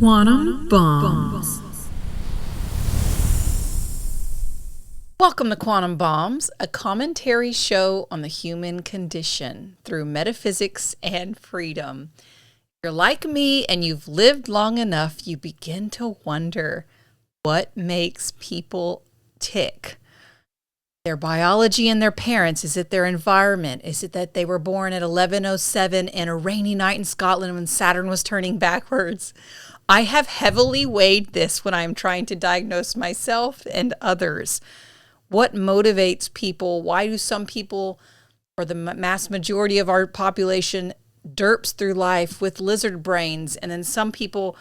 Quantum Bombs. Welcome to Quantum Bombs, a commentary show on the human condition through metaphysics and freedom. If you're like me and you've lived long enough, you begin to wonder what makes people tick. Their biology and their parents? Is it their environment? Is it that they were born at 11:07 in a rainy night in Scotland when Saturn was turning backwards? I have heavily weighed this when I'm trying to diagnose myself and others. What motivates people? Why do some people, or the mass majority of our population, derps through life with lizard brains, and then some people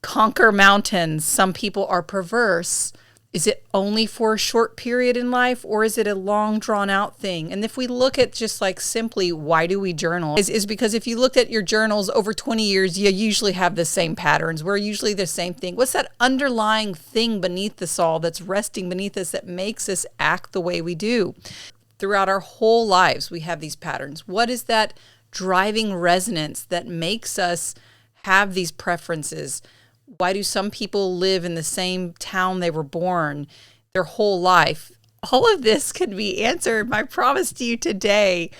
conquer mountains? Some people are perverse. Is it only for a short period in life, or is it a long drawn out thing? And if we look at just like simply, why do we journal? Is because if you looked at your journals over 20 years, you usually have the same patterns. We're usually the same thing. What's that underlying thing beneath us all that's resting beneath us that makes us act the way we do? Throughout our whole lives, we have these patterns. What is that driving resonance that makes us have these preferences? Why do some people live in the same town they were born their whole life? All of this can be answered. My promise to you today,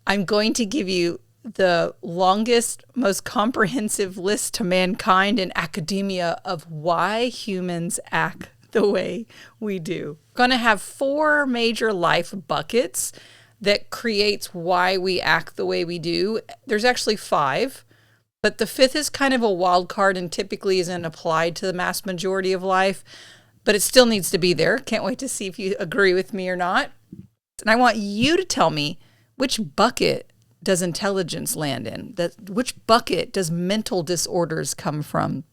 I'm going to give you the longest, most comprehensive list to mankind and academia of why humans act the way we do. We're going to have 4 major life buckets that creates why we act the way we do. There's actually 5. But the 5th is kind of a wild card and typically isn't applied to the mass majority of life, but it still needs to be there. Can't wait to see if you agree with me or not. And I want you to tell me, which bucket does intelligence land in? Which bucket does mental disorders come from?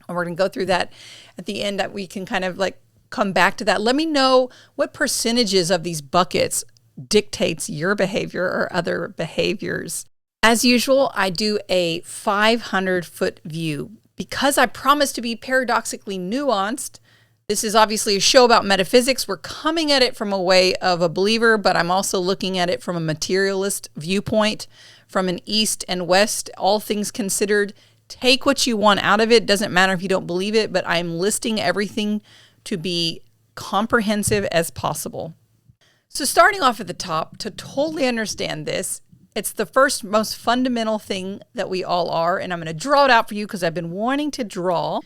And we're going to go through that at the end, that we can kind of like come back to that. Let me know what percentages of these buckets dictates your behavior or other behaviors. As usual, I do a 500-foot view. Because I promise to be paradoxically nuanced, this is obviously a show about metaphysics. We're coming at it from a way of a believer, but I'm also looking at it from a materialist viewpoint, from an east and west, all things considered. Take what you want out of it. Doesn't matter if you don't believe it, but I'm listing everything to be comprehensive as possible. So starting off at the top, to totally understand this, it's the first most fundamental thing that we all are, and I'm going to draw it out for you because I've been wanting to draw.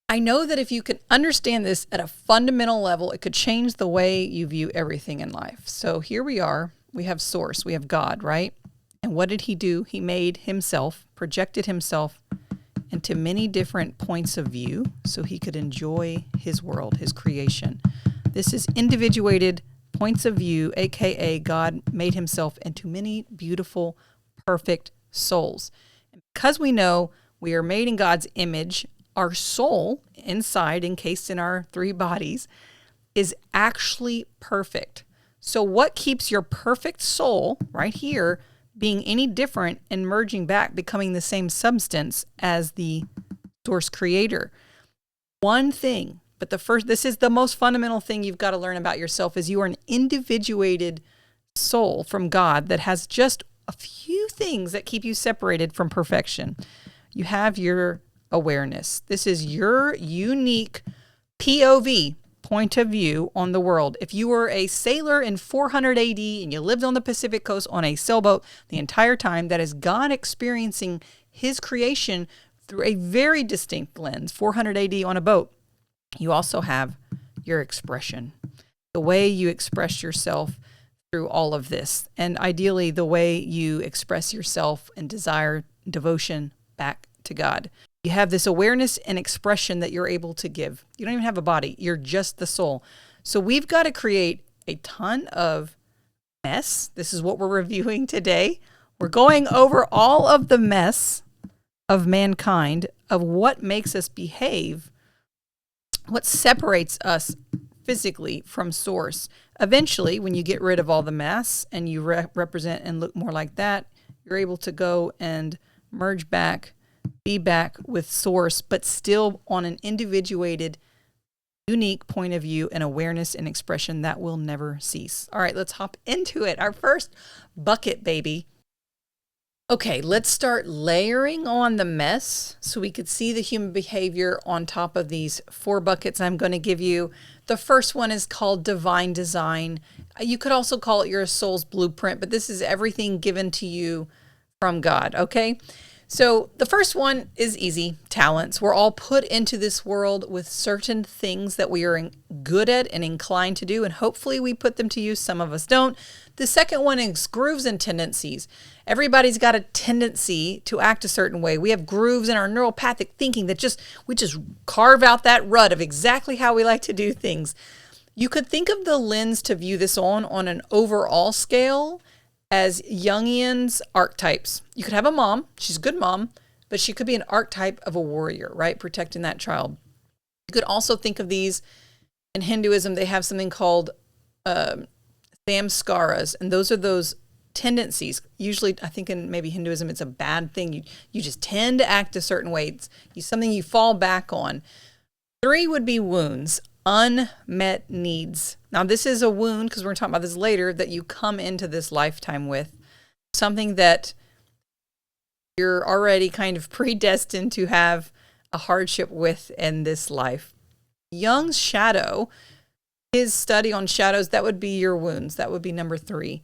I know that if you can understand this at a fundamental level, it could change the way you view everything in life. So here we are. We have source. We have God, right? And what did he do? He made himself, projected himself into many different points of view so he could enjoy his world, his creation. This is individuated points of view, aka God made himself into many beautiful, perfect souls. And because we know we are made in God's image, our soul inside, encased in our 3 bodies, is actually perfect. So what keeps your perfect soul right here being any different and merging back, becoming the same substance as the source creator? One thing. But this is the most fundamental thing you've got to learn about yourself, is you are an individuated soul from God that has just a few things that keep you separated from perfection. You have your awareness. This is your unique POV, point of view on the world. If you were a sailor in 400 AD and you lived on the Pacific coast on a sailboat the entire time, that is God experiencing his creation through a very distinct lens, 400 AD on a boat. You also have your expression, the way you express yourself through all of this, and ideally the way you express yourself and desire devotion back to God. You have this awareness and expression that you're able to give. You don't even have a body. You're just the soul. So we've got to create a ton of mess. This is what we're reviewing today. We're going over all of the mess of mankind, of what makes us behave, what separates us physically from source. Eventually, when you get rid of all the mess and you represent and look more like that, you're able to go and merge back, be back with source, but still on an individuated, unique point of view and awareness and expression that will never cease. All right, let's hop into it. Our first bucket, baby. Okay, let's start layering on the mess so we could see the human behavior on top of these 4 buckets I'm going to give you. The first one is called divine design. You could also call it your soul's blueprint, but this is everything given to you from God, okay? So the first one is easy, talents. We're all put into this world with certain things that we are good at and inclined to do, and hopefully we put them to use. Some of us don't. The second one is grooves and tendencies. Everybody's got a tendency to act a certain way. We have grooves in our neuropathic thinking that we just carve out that rut of exactly how we like to do things. You could think of the lens to view this on an overall scale as Jungian's archetypes. You could have a mom, she's a good mom, but she could be an archetype of a warrior, right? Protecting that child. You could also think of these in Hinduism. They have something called samskaras, and those are those tendencies. Usually, I think in maybe Hinduism, it's a bad thing. You just tend to act a certain way. It's something you fall back on. 3 would be wounds, unmet needs. Now, this is a wound, because we're going to talk about this later, that you come into this lifetime with. Something that you're already kind of predestined to have a hardship with in this life. Jung's shadow, his study on shadows, that would be your wounds. That would be number 3.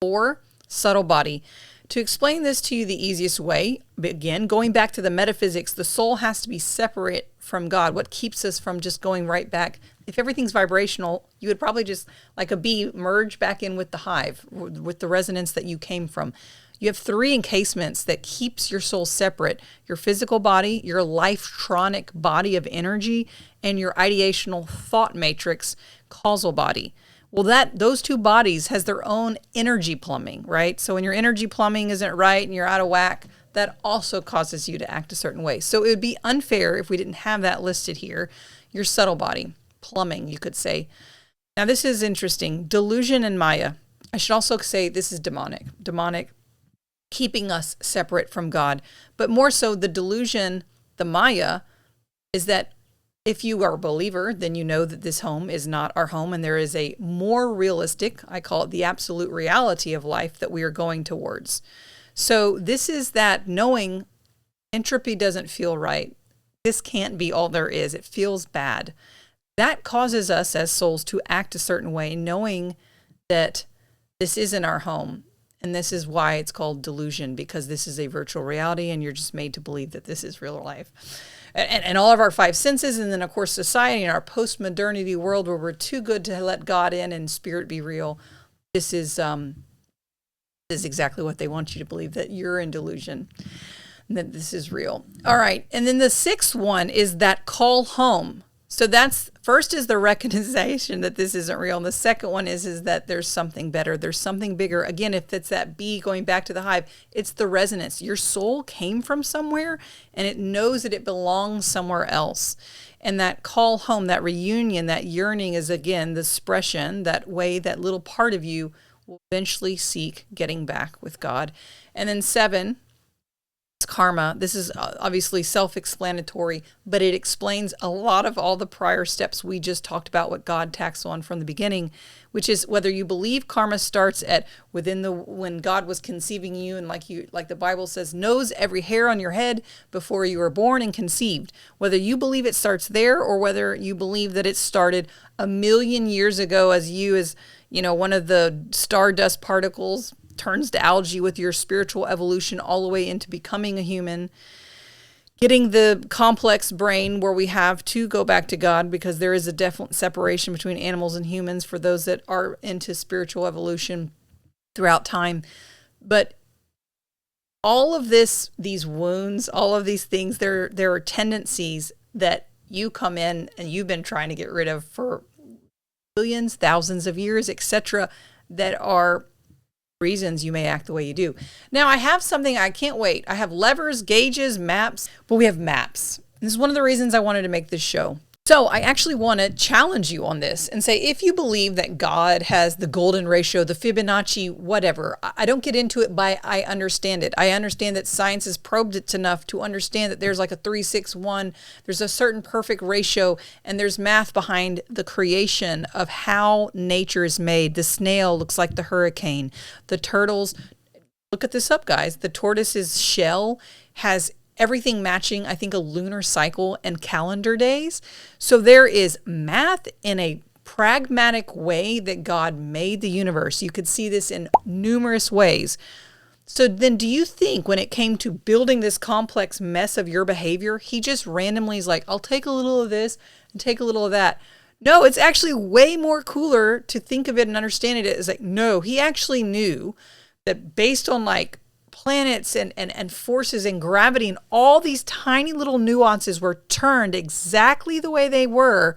4, subtle body. To explain this to you the easiest way, again, going back to the metaphysics, the soul has to be separate from God. What keeps us from just going right back? If everything's vibrational, you would probably just, like a bee, merge back in with the hive, with the resonance that you came from. You have 3 encasements that keeps your soul separate: your physical body, your life-tronic body of energy, and your ideational thought matrix causal body. Well, those 2 bodies has their own energy plumbing, right? So when your energy plumbing isn't right and you're out of whack, that also causes you to act a certain way. So it would be unfair if we didn't have that listed here. Your subtle body, plumbing, you could say. Now, this is interesting. Delusion and Maya. I should also say this is demonic. Demonic, keeping us separate from God. But more so, the delusion, the Maya, is that if you are a believer, then you know that this home is not our home, and there is a more realistic, I call it the absolute reality of life, that we are going towards. So this is that knowing entropy doesn't feel right. This can't be all there is. It feels bad. That causes us as souls to act a certain way, knowing that this isn't our home. And this is why it's called delusion, because this is a virtual reality and you're just made to believe that this is real life. And all of our 5 senses, and then of course society and our post-modernity world where we're too good to let God in and spirit be real. This is exactly what they want you to believe, that you're in delusion, and that this is real. All right. And then the 6th one is that call home. So that's first is the recognition that this isn't real. And the second one is that there's something better. There's something bigger. Again, if it's that bee going back to the hive, it's the resonance. Your soul came from somewhere and it knows that it belongs somewhere else. And that call home, that reunion, that yearning is, again, the expression, that way, that little part of you will eventually seek getting back with God. And then 7, it's karma. This is obviously self-explanatory, but it explains a lot of all the prior steps we just talked about, what God tacks on from the beginning, which is whether you believe karma starts at when God was conceiving you, and like the Bible says, knows every hair on your head before you were born and conceived. Whether you believe it starts there, or whether you believe that it started 1,000,000 years ago as one of the stardust particles turns to algae with your spiritual evolution all the way into becoming a human, getting the complex brain where we have to go back to God, because there is a definite separation between animals and humans for those that are into spiritual evolution throughout time. But all of these wounds, all of these things, there are tendencies that you come in and you've been trying to get rid of for billions, thousands of years, etc., that are reasons you may act the way you do. Now, I have something, I can't wait. I have levers, gauges, maps, but we have maps. This is one of the reasons I wanted to make this show. So I actually want to challenge you on this and say, if you believe that God has the golden ratio, the Fibonacci, whatever, I don't get into it, but I understand it. I understand that science has probed it enough to understand that there's like a 3-6-1, there's a certain perfect ratio, and there's math behind the creation of how nature is made. The snail looks like the hurricane. The turtles Look at this up, guys. The tortoise's shell has everything matching, I think, a lunar cycle and calendar days. So there is math in a pragmatic way that God made the universe. You could see this in numerous ways. So then do you think when it came to building this complex mess of your behavior, he just randomly is like, I'll take a little of this and take a little of that? No, it's actually way more cooler to think of it and understand it as like, no, he actually knew that based on like planets and forces and gravity and all these tiny little nuances were turned exactly the way they were,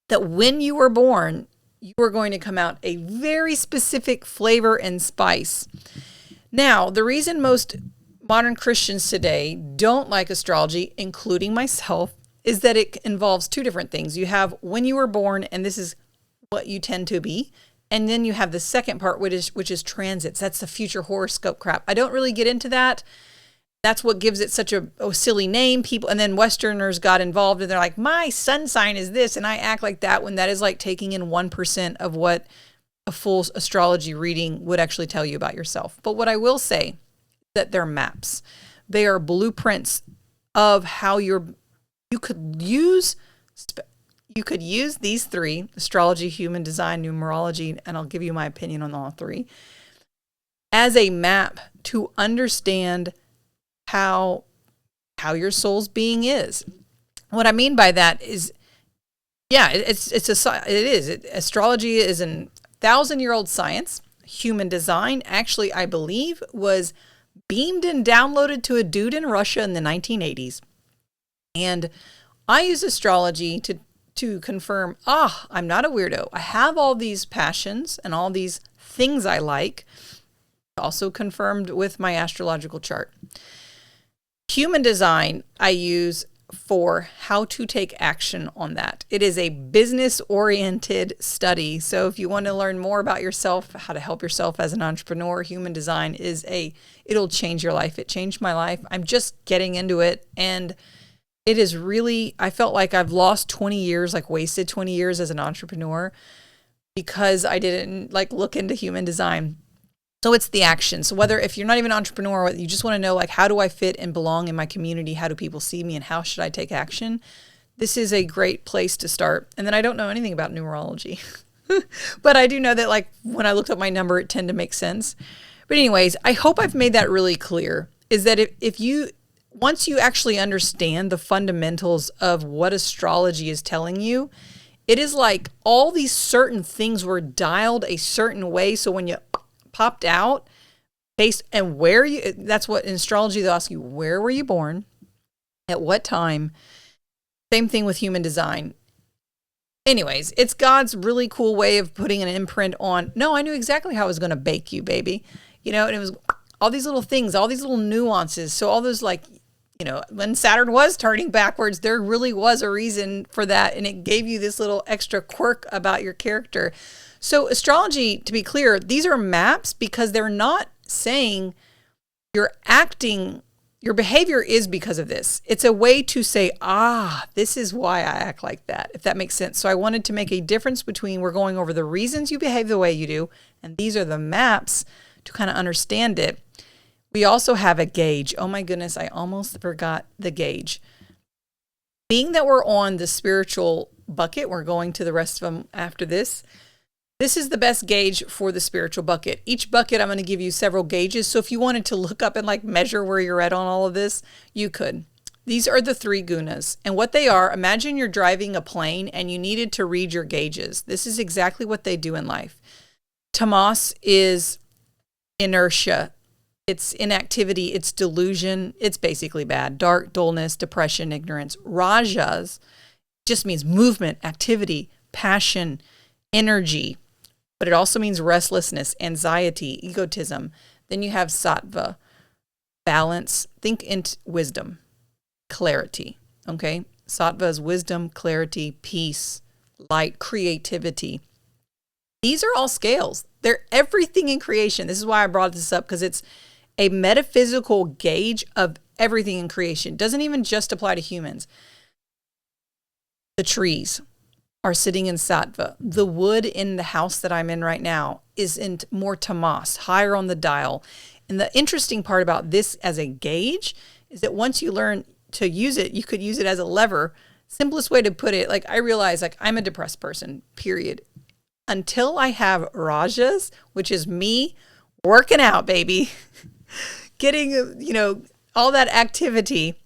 that when you were born, you are going to come out a very specific flavor and spice. Now, the reason most modern Christians today don't like astrology, including myself, is that it involves two different things. You have when you were born, and this is what you tend to be. And then you have the second part, which is transits. That's the future horoscope crap. I don't really get into that. That's what gives it such a silly name. People, and then Westerners got involved and they're like, my sun sign is this, and I act like that, when that is like taking in 1% of what a full astrology reading would actually tell you about yourself. But what I will say, that they're maps. They are blueprints of how you could use these three: astrology, human design, numerology, and I'll give you my opinion on all three, as a map to understand how your soul's being is. What I mean by that is, yeah, astrology is an 1,000-year-old science. Human design actually, I believe, was beamed and downloaded to a dude in Russia in the 1980s. And I use astrology to confirm, I'm not a weirdo. I have all these passions and all these things I like, also confirmed with my astrological chart. Human design I use for how to take action on that. It is a business-oriented study. So if you want to learn more about yourself, how to help yourself as an entrepreneur, human design it'll change your life. It changed my life. I'm just getting into it. And it is really, I felt like I've lost 20 years, like wasted 20 years as an entrepreneur because I didn't like look into human design. So it's the action. So if you're not even an entrepreneur, you just want to know, like, how do I fit and belong in my community? How do people see me, and how should I take action? This is a great place to start. And then I don't know anything about numerology, but I do know that, like, when I looked up my number, it tended to make sense. But anyways, I hope I've made that really clear, is that once you actually understand the fundamentals of what astrology is telling you, it is like all these certain things were dialed a certain way. So when you popped out that's what in astrology, they'll ask you, where were you born? At what time? Same thing with human design. Anyways, it's God's really cool way of putting an imprint on, no, I knew exactly how I was going to bake you, baby. And it was all these little things, all these little nuances. So all those, like, when Saturn was turning backwards, there really was a reason for that. And it gave you this little extra quirk about your character. So astrology, to be clear, these are maps because they're not saying your behavior is because of this. It's a way to say, this is why I act like that, if that makes sense. So I wanted to make a difference between, we're going over the reasons you behave the way you do, and these are the maps to kind of understand it. We also have a gauge. Oh my goodness, I almost forgot the gauge. Being that we're on the spiritual bucket, we're going to the rest of them after this. This is the best gauge for the spiritual bucket. Each bucket, I'm going to give you several gauges. So if you wanted to look up and like measure where you're at on all of this, you could. These are the three gunas. And what they are, imagine you're driving a plane and you needed to read your gauges. This is exactly what they do in life. Tamas is inertia. It's inactivity. It's delusion. It's basically bad. Dark, dullness, depression, ignorance. Rajas just means movement, activity, passion, energy. But it also means restlessness, anxiety, egotism. Then you have sattva, balance, think into wisdom, clarity. Okay? Sattva is wisdom, clarity, peace, light, creativity. These are all scales. They're everything in creation. This is why I brought this up, because it's a metaphysical gauge of everything in creation. It doesn't even just apply to humans. The trees. are sitting in sattva. The wood in the house that I'm in right now is in more tamas, higher on the dial. And the interesting part about this as a gauge is that once you learn to use it, you could use it as a lever. Simplest way to put it, like I realize like I'm a depressed person, period. Until I have rajas, which is me working out, baby, getting, all that activity,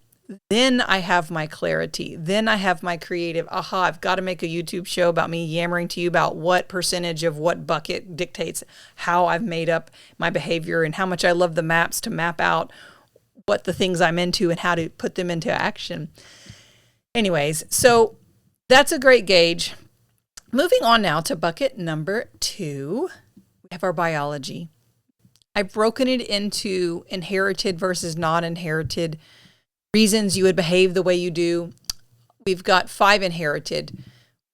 then I have my clarity. Then I have my creative, I've got to make a YouTube show about me yammering to you about what percentage of what bucket dictates how I've made up my behavior and how much I love the maps to map out what the things I'm into and how to put them into action. Anyways, so that's a great gauge. Moving on now to bucket number 2, we have our biology. I've broken it into inherited versus not inherited reasons you would behave the way you do. We've got 5 inherited.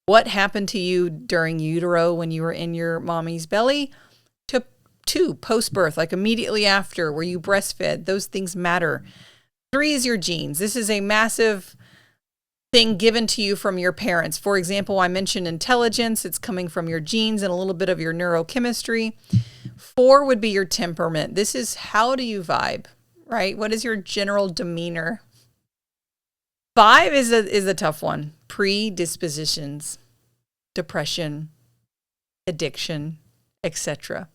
What happened to you during utero when you were in your mommy's belly? To 2, post-birth, like immediately after, where you breastfed. Those things matter. 3 is your genes. This is a massive thing given to you from your parents. For example, I mentioned intelligence. It's coming from your genes and a little bit of your neurochemistry. 4 would be your temperament. This is how do you vibe, right? What is your general demeanor? 5 is a tough one. Predispositions, depression, addiction, etc.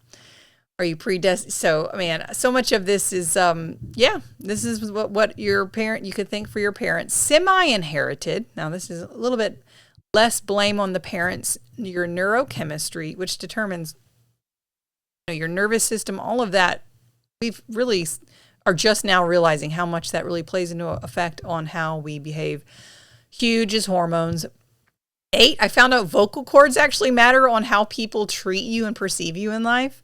Are you predestined? So, man, so much of this is, this is what your parent, you could think for your parents. Semi-inherited. Now, this is a little bit less blame on the parents. Your neurochemistry, which determines your nervous system, all of that. We've really are just now realizing how much that really plays into effect on how we behave. Huge is hormones. 8, I found out vocal cords actually matter on how people treat you and perceive you in life.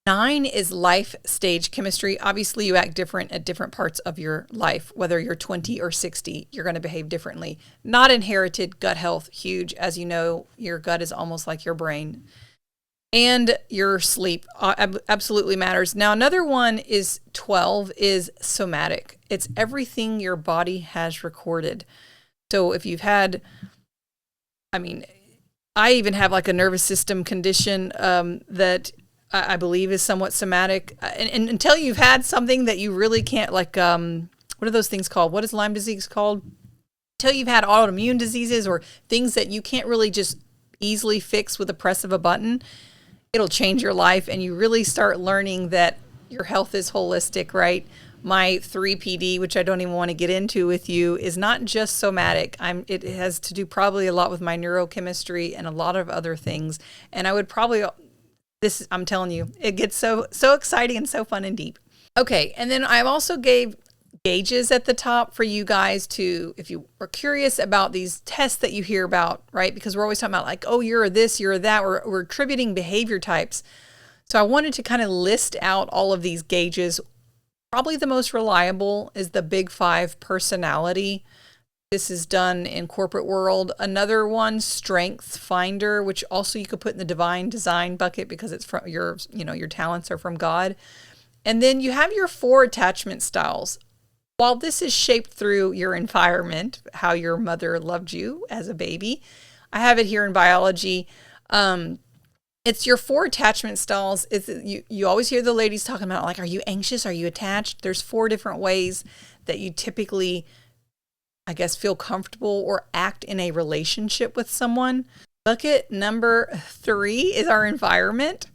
9 is life stage chemistry. Obviously, you act different at different parts of your life. Whether you're 20 or 60, you're going to behave differently. Not inherited, gut health, huge. As you know, your gut is almost like your brain. And your sleep absolutely matters. Now, another one is 12 is somatic. It's everything your body has recorded. So if you've had, I even have like a nervous system condition that I believe is somewhat somatic. And until you've had something that you really can't, like, what are those things called? What is Lyme disease called? Until you've had autoimmune diseases or things that you can't really just easily fix with the press of a button, it'll change your life. And you really start learning that your health is holistic, right? My 3PD, which I don't even want to get into with you, is not just somatic. It has to do probably a lot with my neurochemistry and a lot of other things. And I would probably, I'm telling you, it gets so exciting and so fun and deep. Okay, and then I also gave gauges at the top for you guys to, if you are curious about these tests that you hear about, right? Because we're always talking about like, oh, you're this, you're that. We're attributing behavior types. So I wanted to kind of list out all of these gauges. Probably the most reliable is the Big 5 personality. This is done in corporate world. Another one, Strength Finder, which also you could put in the divine design bucket because it's from your talents are from God. And then you have your 4 attachment styles. While this is shaped through your environment, how your mother loved you as a baby, I have it here in biology. It's your 4 attachment styles. You always hear the ladies talking about, like, are you anxious? Are you attached? There's 4 different ways that you typically, I guess, feel comfortable or act in a relationship with someone. Bucket number 3 is our environment.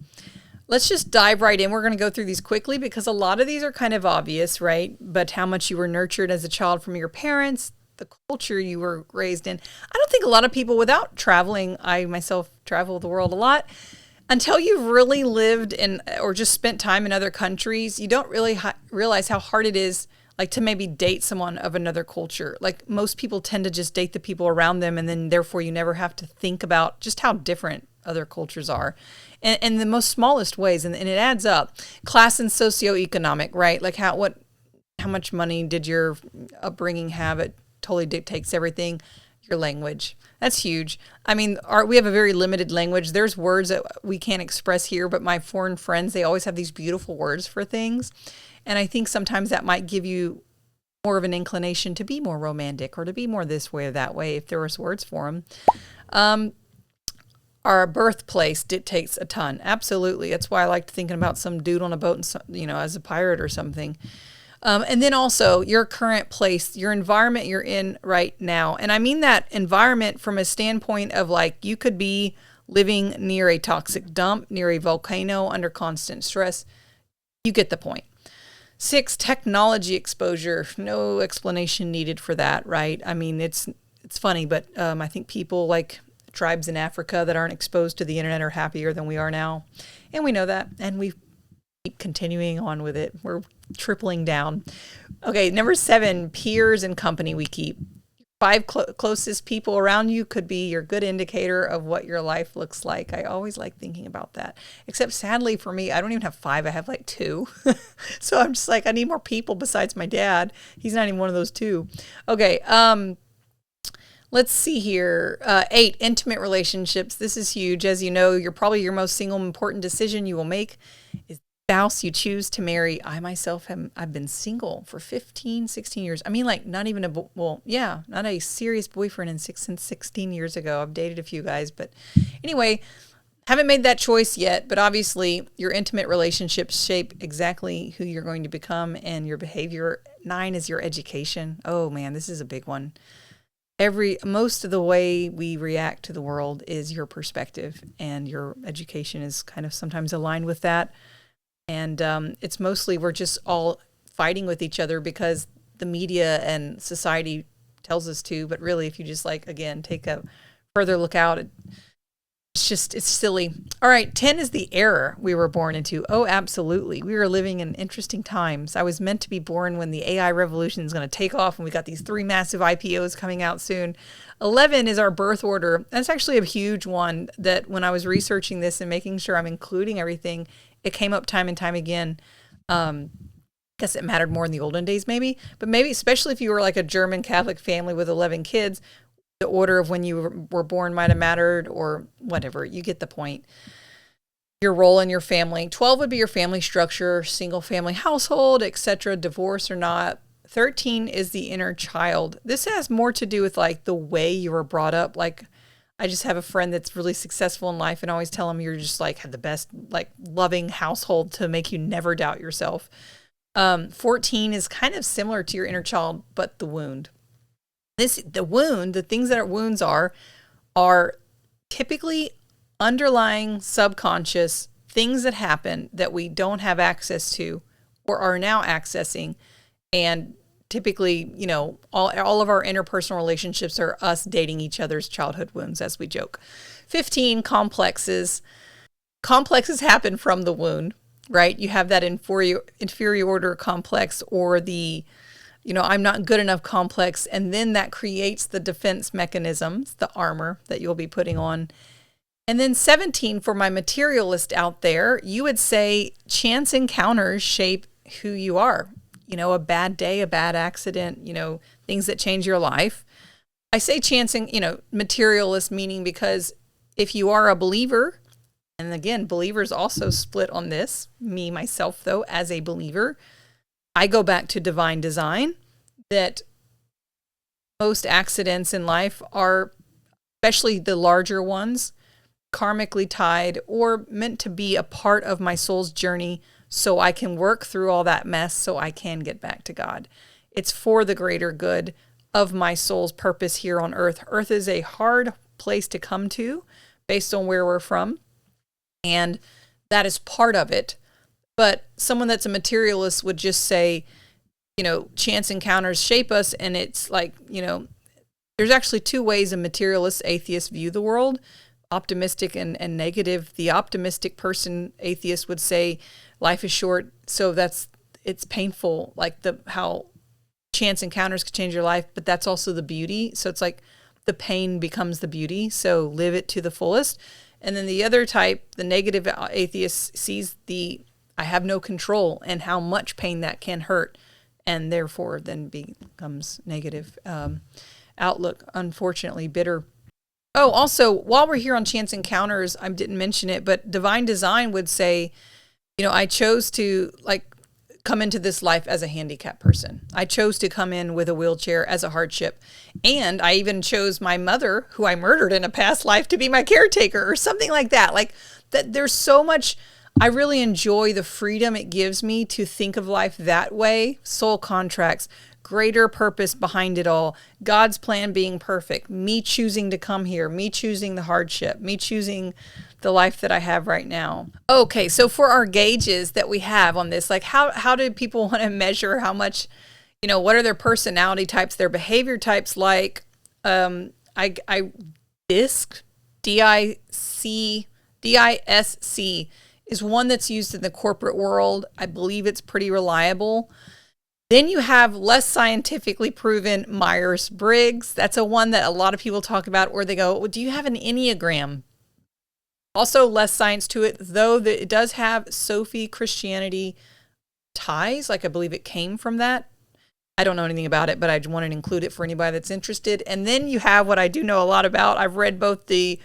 Let's just dive right in. We're going to go through these quickly because a lot of these are kind of obvious, right? But how much you were nurtured as a child from your parents, the culture you were raised in. I don't think a lot of people, without traveling, I myself travel the world a lot, until you've really lived in or just spent time in other countries, you don't really realize how hard it is, like, to maybe date someone of another culture. Like, most people tend to just date the people around them, and then therefore you never have to think about just how different other cultures are. And the most smallest ways, and it adds up. Class and socioeconomic, right? Like how much money did your upbringing have? It totally dictates everything. Your language. That's huge. I mean, we have a very limited language. There's words that we can't express here, but my foreign friends, they always have these beautiful words for things. And I think sometimes that might give you more of an inclination to be more romantic or to be more this way or that way, if there was words for them. Our birthplace dictates a ton. Absolutely. That's why I liked thinking about some dude on a boat, and as a pirate or something. And then also your current place, your environment you're in right now. And I mean that environment from a standpoint of like you could be living near a toxic dump, near a volcano, under constant stress. You get the point. 6, technology exposure. No explanation needed for that, right? I mean, it's funny, but I think people like tribes in Africa that aren't exposed to the internet are happier than we are now. And we know that. And we keep continuing on with it. We're tripling down. Okay, number 7, peers and company we keep. 5 closest people around you could be your good indicator of what your life looks like. I always like thinking about that. Except sadly for me, I don't even have 5. I have like 2. So I'm just like, I need more people besides my dad. He's not even one of those 2. Okay, let's see here. 8, intimate relationships. This is huge. As you know, probably your most single important decision you will make is spouse you choose to marry. I myself I've been single for 15, 16 years. I mean, like not even not a serious boyfriend since 16 years ago. I've dated a few guys, but anyway, haven't made that choice yet. But obviously your intimate relationships shape exactly who you're going to become and your behavior. 9 is your education. Oh man, this is a big one. Most of the way we react to the world is your perspective, and your education is kind of sometimes aligned with that. And it's mostly we're just all fighting with each other because the media and society tells us to. But really, if you just again, take a further look out, it's silly. All right, 10 is the era we were born into. Oh, absolutely. We were living in interesting times. I was meant to be born when the AI revolution is going to take off, and we got these 3 massive IPOs coming out soon. 11 is our birth order. That's actually a huge one that when I was researching this and making sure I'm including everything, it came up time and time again. Guess it mattered more in the olden days, maybe. But maybe, especially if you were like a German Catholic family with 11 kids, the order of when you were born might have mattered, or whatever. You get the point. Your role in your family. 12 would be your family structure, single family household, etc., divorce or not. 13 is the inner child. This has more to do with like the way you were brought up. Like, I just have a friend that's really successful in life, and I always tell him you're just like had the best like loving household to make you never doubt yourself. 14 is kind of similar to your inner child, but the wound. The things that our wounds are typically underlying subconscious things that happen that we don't have access to or are now accessing. And typically, all of our interpersonal relationships are us dating each other's childhood wounds, as we joke. 15, complexes. Complexes happen from the wound, right? You have that inferiority complex or the I'm not good enough complex. And then that creates the defense mechanisms, the armor that you'll be putting on. And then 17, for my materialist out there, you would say chance encounters shape who you are. A bad day, a bad accident, things that change your life. I say chancing, materialist meaning because if you are a believer, and again, believers also split on this, me, myself, though, as a believer, I go back to divine design, that most accidents in life are, especially the larger ones, karmically tied or meant to be a part of my soul's journey so I can work through all that mess so I can get back to God. It's for the greater good of my soul's purpose here on earth. Earth is a hard place to come to based on where we're from, and that is part of it. But someone that's a materialist would just say, chance encounters shape us. And it's like, there's actually 2 ways a materialist atheist view the world, optimistic and negative. The optimistic person, atheist, would say life is short, so it's painful, like how chance encounters could change your life, but that's also the beauty. So it's like the pain becomes the beauty, so live it to the fullest. And then the other type, the negative atheist, sees I have no control and how much pain that can hurt, and therefore then becomes negative outlook, unfortunately bitter. Oh, also, while we're here on chance encounters, I didn't mention it, but divine design would say, I chose to come into this life as a handicapped person. I chose to come in with a wheelchair as a hardship. And I even chose my mother, who I murdered in a past life, to be my caretaker or something like that. Like that, there's so much. I really enjoy the freedom it gives me to think of life that way. Soul contracts, greater purpose behind it all, God's plan being perfect, me choosing to come here, me choosing the hardship, me choosing the life that I have right now. Okay, so for our gauges that we have on this, like how do people want to measure how much, what are their personality types, their behavior types like? I DISC, DISC is one that's used in the corporate world. I believe it's pretty reliable. Then you have less scientifically proven Myers-Briggs. That's a one that a lot of people talk about, or they go, well, do you have an Enneagram? Also less science to it, though it does have Sophie Christianity ties. Like I believe it came from that. I don't know anything about it, but I wanted to include it for anybody that's interested. And then you have what I do know a lot about. I've read both the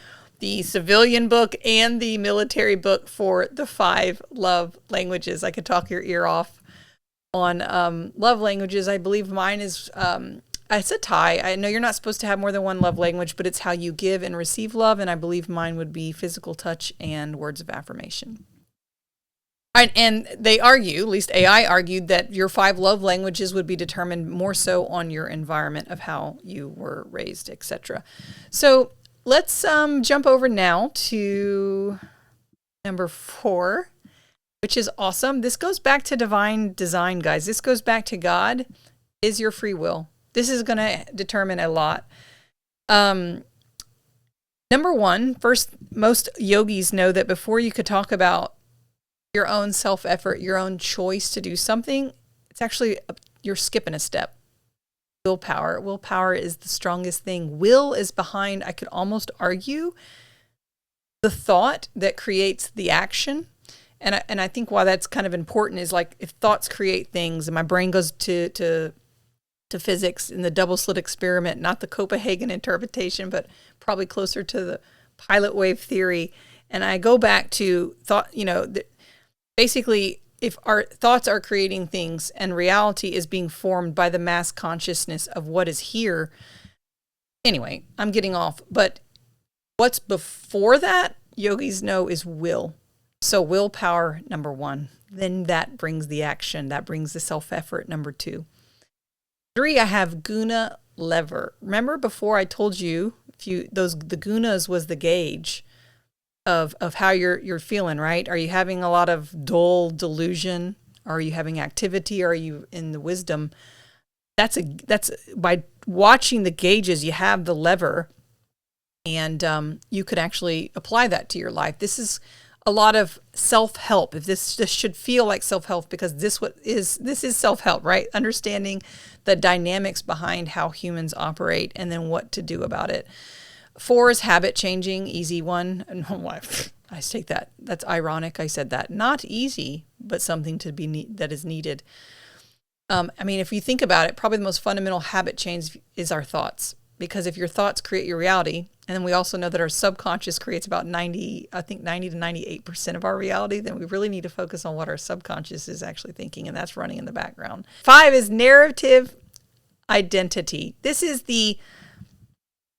civilian book and the military book for the 5 love languages. I could talk your ear off on love languages. I believe mine is, it's a tie. I know you're not supposed to have more than one love language, but it's how you give and receive love. And I believe mine would be physical touch and words of affirmation. And they argue, at least AI argued, that your 5 love languages would be determined more so on your environment of how you were raised, etc. So let's jump over now to number 4, which is awesome. This goes back to divine design, guys. This goes back to God is your free will. This is going to determine a lot. Number 1, first, most yogis know that before you could talk about your own self-effort, your own choice to do something, it's actually, you're skipping a step. Willpower. Willpower is the strongest thing. Will is behind, I could almost argue, the thought that creates the action. And I think why that's kind of important is like if thoughts create things, and my brain goes to physics in the double slit experiment, not the Copenhagen interpretation, but probably closer to the pilot wave theory. And I go back to thought, basically, if our thoughts are creating things and reality is being formed by the mass consciousness of what is here. Anyway, I'm getting off. But what's before that, yogis know, is will. So willpower, number 1. Then that brings the action. That brings the self-effort, number 2. 3, I have guna lever. Remember before I told you, the gunas was the gauge of how you're feeling, right? Are you having a lot of dull delusion? Are you having activity? Are you in the wisdom? That's by watching the gauges, you have the lever, and you could actually apply that to your life. This is a lot of self-help. If this should feel like self-help, because this is self-help, right? Understanding the dynamics behind how humans operate and then what to do about it. 4 is habit changing, easy one. I take that. That's ironic. I said that. Not easy, but something to be that is needed. If you think about it, probably the most fundamental habit change is our thoughts. Because if your thoughts create your reality, and then we also know that our subconscious creates about 90 to 98% of our reality, then we really need to focus on what our subconscious is actually thinking, and that's running in the background. 5 is narrative identity. This is the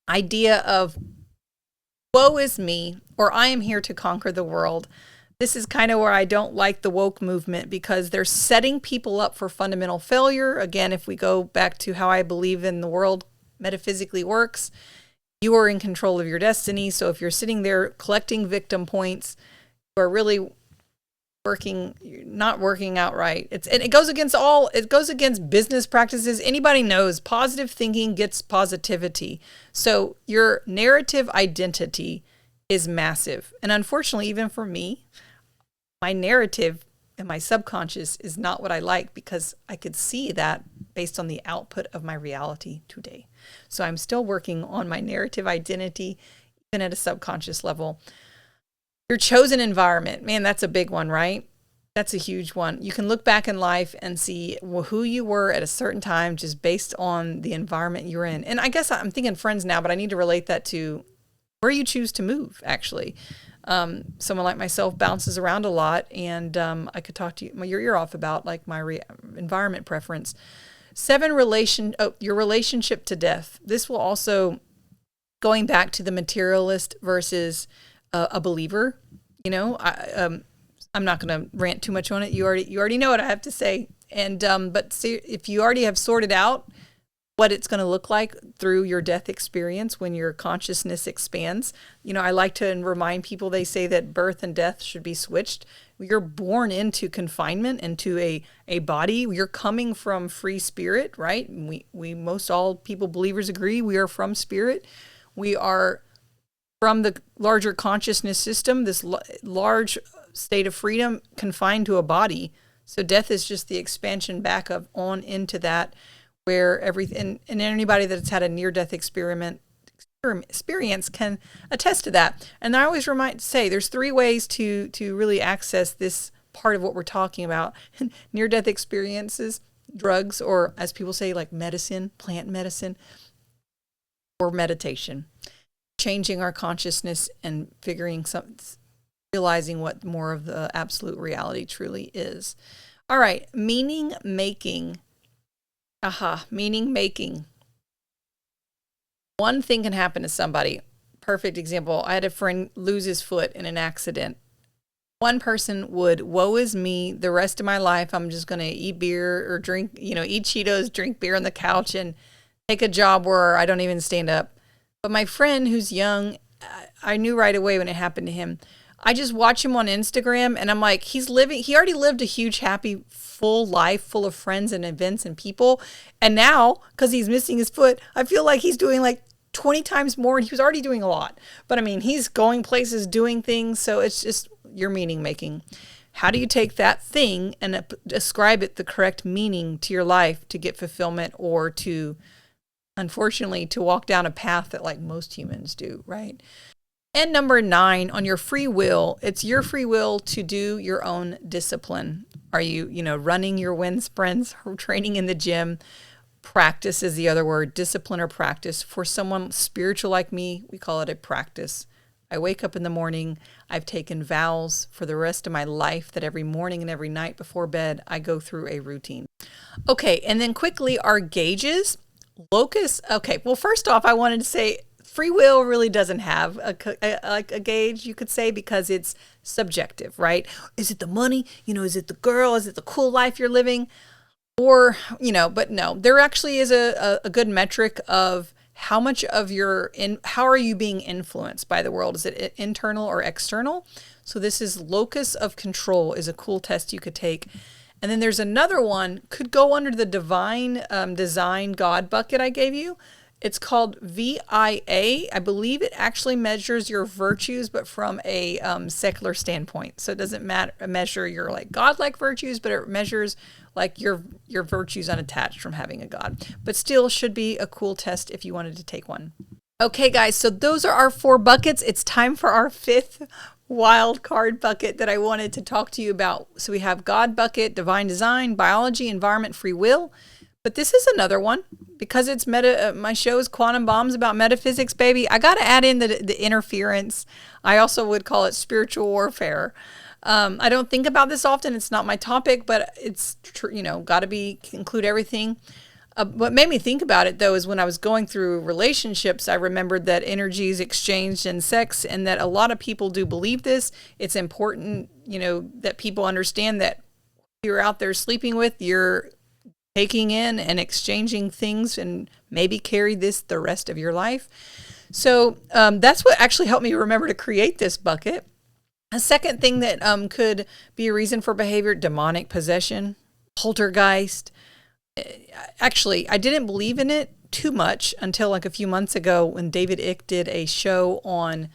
idea of woe is me, or I am here to conquer the world. This is kind of where I don't like the woke movement, because they're setting people up for fundamental failure. Again, if we go back to how I believe in the world metaphysically works, you are in control of your destiny. So if you're sitting there collecting victim points, you are really not working out right. It goes against business practices. Anybody knows positive thinking gets positivity. So your narrative identity is massive. And unfortunately, even for me, my narrative and my subconscious is not what I like, because I could see that based on the output of my reality today. So I'm still working on my narrative identity, even at a subconscious level. Your chosen environment, man, that's a big one, right? That's a huge one. You can look back in life and see who you were at a certain time just based on the environment you're in. And I guess I'm thinking friends now, but I need to relate that to where you choose to move, actually. Someone like myself bounces around a lot, and I could talk to you your ear off about like my environment preference. 7, your relationship to death. This will also, going back to the materialist versus a believer. I'm not going to rant too much on it. You already know what I have to say. And but see, if you already have sorted out what it's going to look like through your death experience when your consciousness expands. I like to remind people, they say that birth and death should be switched. You're born into confinement, into a body. You're coming from free spirit, right? We most all people, believers, agree we are from spirit. We are from the larger consciousness system, this large state of freedom confined to a body. So death is just the expansion back on into that, where everything, and anybody that's had a near-death experience can attest to that. And I always say there's 3 ways to really access this part of what we're talking about. Near-death experiences, drugs, or as people say, like medicine, plant medicine, or meditation. Changing our consciousness and realizing what more of the absolute reality truly is. All right, meaning making. Meaning making. One thing can happen to somebody. Perfect example. I had a friend lose his foot in an accident. One person would, woe is me, the rest of my life, I'm just going to eat beer or drink, eat Cheetos, drink beer on the couch, and take a job where I don't even stand up. But my friend who's young, I knew right away when it happened to him. I just watch him on Instagram, and I'm like, he already lived a huge, happy, full life, full of friends and events and people. And now, because he's missing his foot, I feel like he's doing like 20 times more, and he was already doing a lot. But I mean, he's going places, doing things. So it's just your meaning making. How do you take that thing and ascribe it the correct meaning to your life to get fulfillment, or to, unfortunately, to walk down a path that like most humans do, right? And number 9, on your free will, it's your free will to do your own discipline. Are you, running your wind sprints, or training in the gym? Practice is the other word, discipline or practice. For someone spiritual like me, we call it a practice. I wake up in the morning. I've taken vows for the rest of my life that every morning and every night before bed, I go through a routine. Okay, and then quickly, our gauges. Locus. Okay, well, first off, I wanted to say, free will really doesn't have a gauge, you could say, because it's subjective, right? Is it the money? Is it the girl? Is it the cool life you're living? Or, but no, there actually is a good metric of how much of how are you being influenced by the world? Is it internal or external? So this is locus of control, is a cool test you could take. And then there's another one, could go under the divine design God bucket I gave you. It's called VIA. I believe it actually measures your virtues, but from a secular standpoint. So it doesn't measure your like godlike virtues, but it measures like your virtues unattached from having a god. But still should be a cool test if you wanted to take one. Okay, guys, so those are our 4 buckets. It's time for our 5th wild card bucket that I wanted to talk to you about. So we have God bucket, divine design, biology, environment, free will. But this is another one, because it's my show is Quantum Bombs, about metaphysics, baby. I got to add in the interference. I also would call it spiritual warfare. I don't think about this often. It's not my topic, but it's got to include everything. What made me think about it, though, is when I was going through relationships, I remembered that energy is exchanged in sex, and that a lot of people do believe this. It's important, that people understand that you're out there sleeping with, you're taking in and exchanging things, and maybe carry this the rest of your life. So that's what actually helped me remember to create this bucket. A second thing that could be a reason for behavior, demonic possession, poltergeist. Actually, I didn't believe in it too much until like a few months ago when David Icke did a show on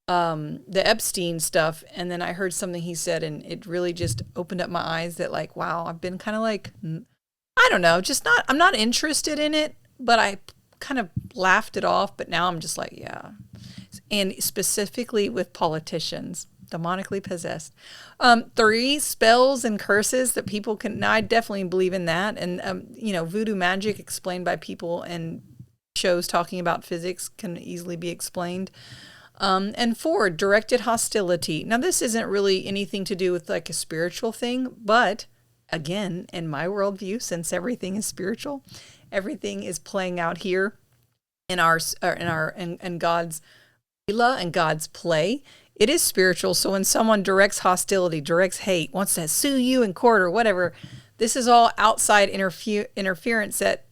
the Epstein stuff. And then I heard something he said, and it really just opened up my eyes that like, wow, I've been kind of like, I don't know, I'm not interested in it, but I kind of laughed it off. But now I'm just like, yeah. And specifically with politicians, demonically possessed. 3, spells and curses that people can, now I definitely believe in that. And, voodoo magic explained by people, and shows talking about physics can easily be explained. And 4, directed hostility. Now, this isn't really anything to do with like a spiritual thing, but again, in my worldview, since everything is spiritual, everything is playing out here in in God's Leela and God's play. It is spiritual. So when someone directs hostility, directs hate, wants to sue you in court or whatever, this is all outside interference that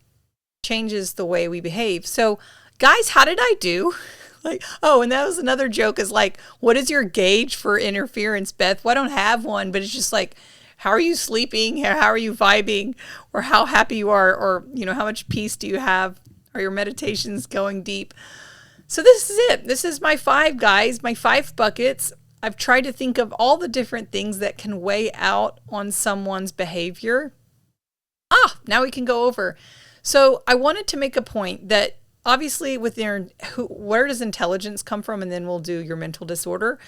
changes the way we behave. So, guys, how did I do? Like, oh, and that was another joke is like, what is your gauge for interference, Beth? Well, I don't have one, but it's just like, how are you sleeping? How are you vibing? Or how happy you are? Or, how much peace do you have? Are your meditations going deep? So this is it. This is my 5, guys, my 5 buckets. I've tried to think of all the different things that can weigh out on someone's behavior. Now we can go over. So I wanted to make a point that obviously where does intelligence come from? And then we'll do your mental disorder.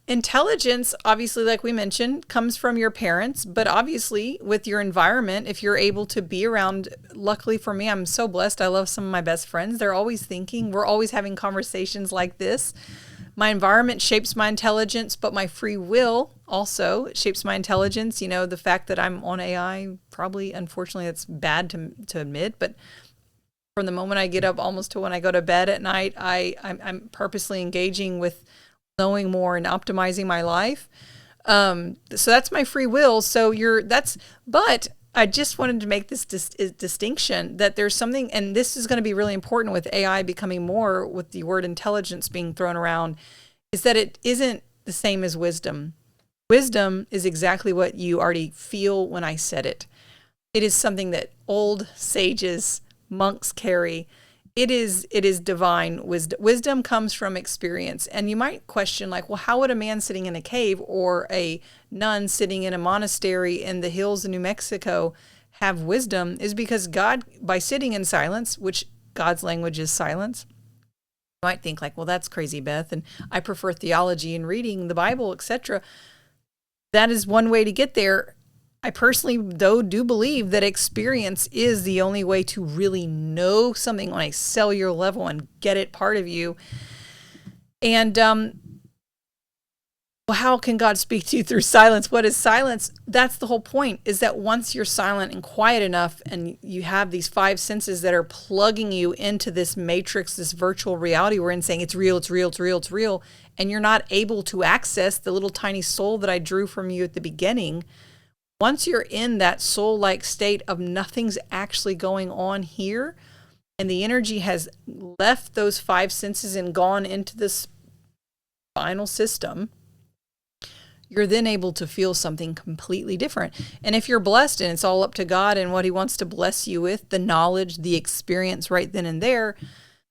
Intelligence, obviously, like we mentioned, comes from your parents, but obviously with your environment, if you're able to be around, luckily for me, I'm so blessed. I love some of my best friends. They're always thinking, we're always having conversations like this. My environment shapes my intelligence, but my free will also shapes my intelligence. The fact that I'm on AI, probably, unfortunately, that's bad to admit, but from the moment I get up almost to when I go to bed at night, I'm purposely engaging with knowing more and optimizing my life. So that's my free will. But I just wanted to make this distinction that there's something, and this is going to be really important with AI becoming more, with the word intelligence being thrown around, is that it isn't the same as wisdom. Wisdom is exactly what you already feel when I said it. It is something that old sages, monks carry. It is divine wisdom. Wisdom comes from experience. And you might question, like, well, how would a man sitting in a cave or a nun sitting in a monastery in the hills of New Mexico have wisdom? Is because God, by sitting in silence, which God's language is silence, you might think like, well, that's crazy, Beth, and I prefer theology and reading the Bible, etc. That is one way to get there. I personally, though, do believe that experience is the only way to really know something on a cellular level and get it part of you. And well, how can God speak to you through silence? What is silence? That's the whole point, is that once you're silent and quiet enough and you have these 5 senses that are plugging you into this matrix, this virtual reality we're in, saying it's real, it's real, it's real, it's real, and you're not able to access the little tiny soul that I drew from you at the beginning. Once you're in that soul-like state of nothing's actually going on here, and the energy has left those 5 senses and gone into this spinal system, you're then able to feel something completely different. And if you're blessed, and it's all up to God and what he wants to bless you with, the knowledge, the experience right then and there,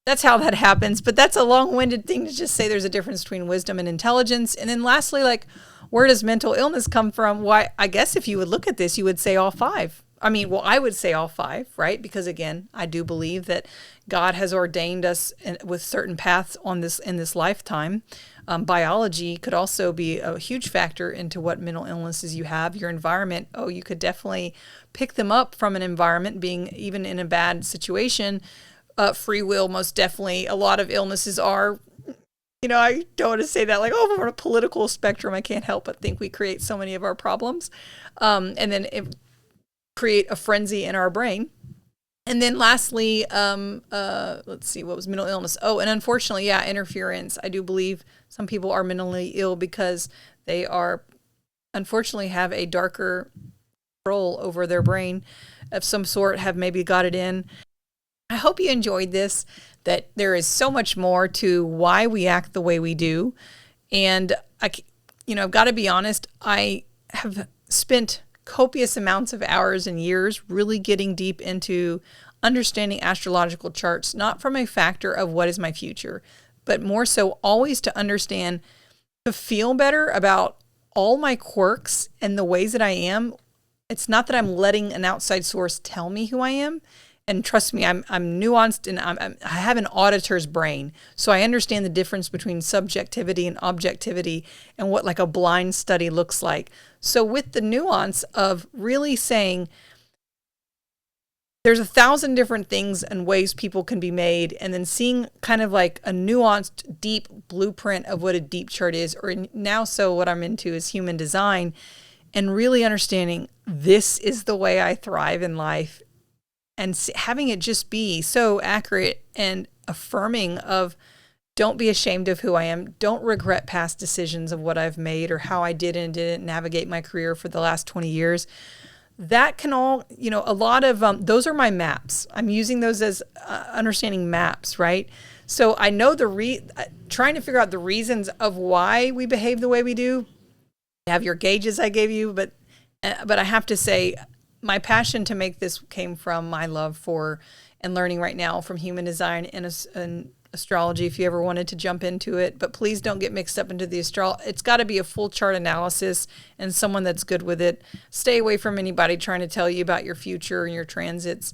that's how that happens. But that's a long-winded thing to just say there's a difference between wisdom and intelligence. And then lastly, like, where does mental illness come from? Why, I guess if you would look at this, you would say all 5. I would say all 5, right? Because again, I do believe that God has ordained us with certain paths in this lifetime. Biology could also be a huge factor into what mental illnesses you have. Your environment, you could definitely pick them up from an environment, being even in a bad situation. Free will, most definitely. A lot of illnesses are, I don't want to say that like, we're on a political spectrum. I can't help but think we create so many of our problems. And then create a frenzy in our brain. And then lastly, let's see, what was mental illness? And unfortunately, interference. I do believe some people are mentally ill because they unfortunately have a darker control over their brain of some sort, have maybe got it in. I hope you enjoyed this, that there is so much more to why we act the way we do. And I've got to be honest, I have spent copious amounts of hours and years really getting deep into understanding astrological charts, not from a factor of what is my future, but more so always to understand, to feel better about all my quirks and the ways that I am. It's not that I'm letting an outside source tell me who I am. And trust me, I'm nuanced, and I have an auditor's brain. So I understand the difference between subjectivity and objectivity and what like a blind study looks like. So with the nuance of really saying, there's 1,000 different things and ways people can be made, and then seeing kind of like a nuanced, deep blueprint of what a deep chart is, or now so what I'm into is human design, and really understanding this is the way I thrive in life, and having it just be so accurate and affirming of, don't be ashamed of who I am. Don't regret past decisions of what I've made or how I did and didn't navigate my career for the last 20 years. That can all, a lot of, those are my maps. I'm using those as understanding maps, right? So I know trying to figure out the reasons of why we behave the way we do. You have your gauges I gave you, but I have to say my passion to make this came from my love for and learning right now from human design and astrology, if you ever wanted to jump into it. But please don't get mixed up into the astrology. It's got to be a full chart analysis and someone that's good with it. Stay away from anybody trying to tell you about your future and your transits.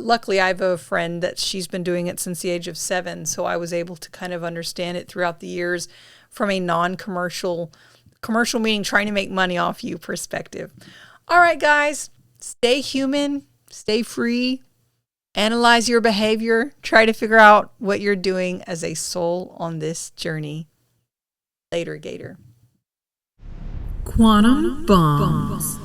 Luckily, I have a friend that she's been doing it since the age of 7, so I was able to kind of understand it throughout the years from a non-commercial, commercial meaning trying to make money off you perspective. All right, guys, stay human, stay free. Analyze your behavior. Try to figure out what you're doing as a soul on this journey. Later, Gator. Quantum Bombs.